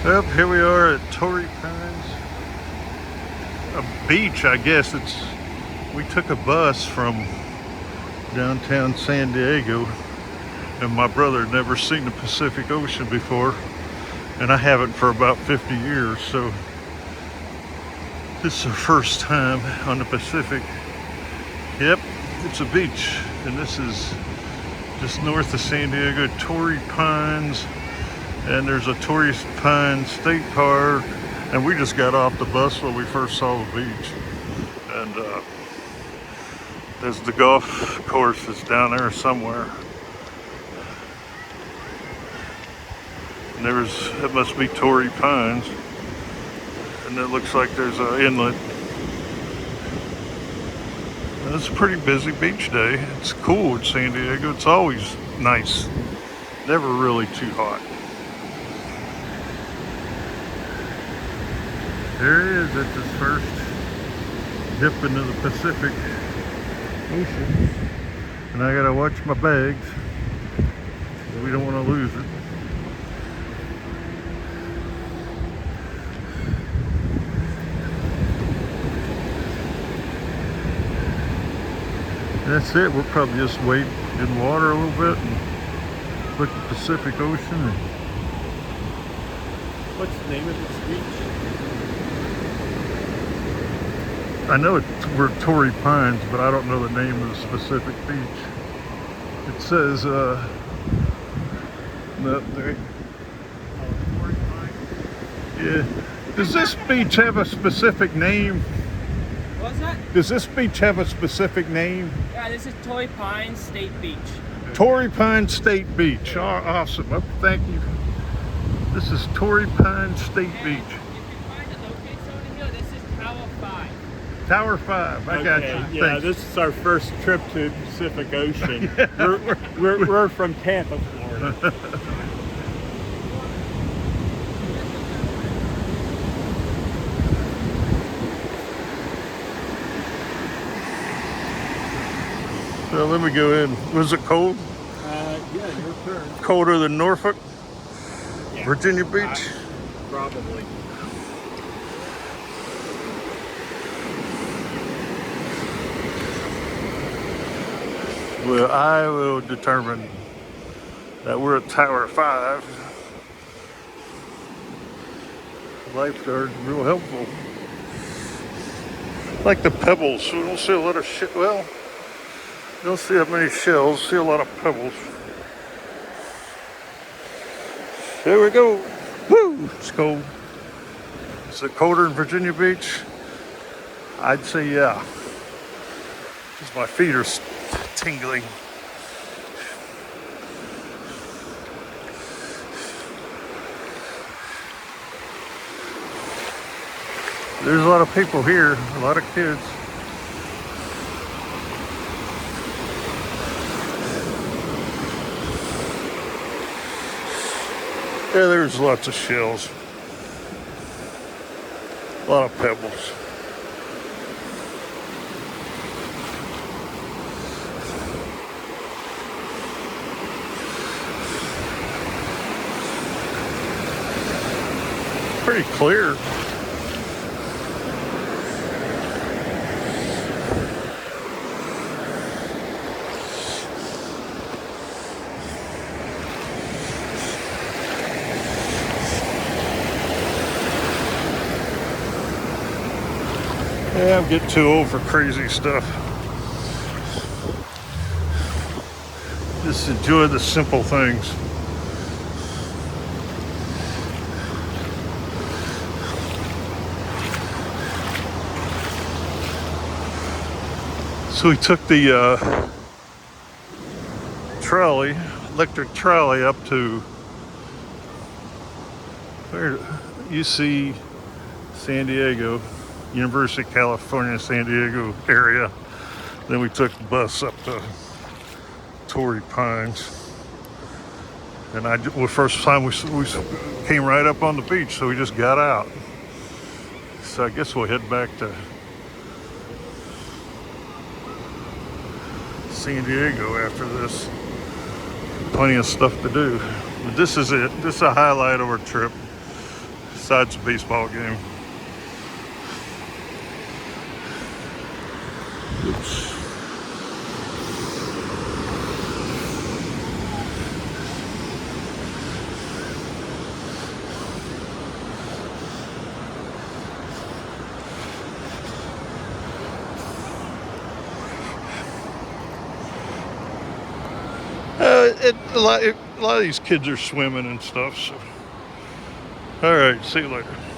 Well, here we are at Torrey Pines, a beach, I guess. We took a bus from downtown San Diego, and my brother had never seen the Pacific Ocean before, and I haven't for about 50 years, so this is our first time on the Pacific. Yep, it's a beach, and this is just north of San Diego, Torrey Pines. And there's a Torrey Pines State Park, and we just got off the bus when we first saw the beach. And there's the golf course that's down there somewhere. And it must be Torrey Pines. And it looks like there's an inlet. And it's a pretty busy beach day. It's cool in San Diego. It's always nice. Never really too hot. There he is at this first dip into the Pacific Ocean. And I gotta watch my bags. We don't want to lose it. That's it. We'll probably just wait in water a little bit and look at the Pacific Ocean. What's the name of this beach? I know we're at Torrey Pines, but I don't know the name of the specific beach. It says, no, there. Oh, Torrey Pines. Yeah. Does this beach have a specific name? What's that? Does this beach have a specific name? Yeah, this is Torrey Pines State Beach. Torrey Pines State Beach. Oh, awesome. Oh, thank you. This is Torrey Pines State Beach. If you find the location over here, this is Tower 5. Tower 5. I got you. Yeah, Thanks. this is our first trip to the Pacific Ocean. Yeah. We're from Tampa, Florida. So let me go in. Was it cold? Yeah, your turn. Colder than Norfolk? Yeah. Virginia Beach? Probably. Well, I will determine that we're at Tower 5. Lifeguard's real helpful. Like the pebbles. We don't see a lot of shit. Well, you don't see that many shells. See a lot of pebbles. Here we go. Woo! It's cold. Is it colder than Virginia Beach? I'd say yeah. Because my feet are tingling. There's a lot of people here, a lot of kids. Yeah, there's lots of shells. A lot of pebbles. Pretty clear. Yeah, I'm getting too old for crazy stuff. Just enjoy the simple things. So we took the electric trolley up to where UC San Diego, University of California, San Diego area. Then we took the bus up to Torrey Pines. And the first time we came right up on the beach, so we just got out. So I guess we'll head back to San Diego after this. Plenty of stuff to do. But this is it. This is a highlight of our trip. besides the baseball game. Oops. A lot of these kids are swimming and stuff. So, all right, see you later.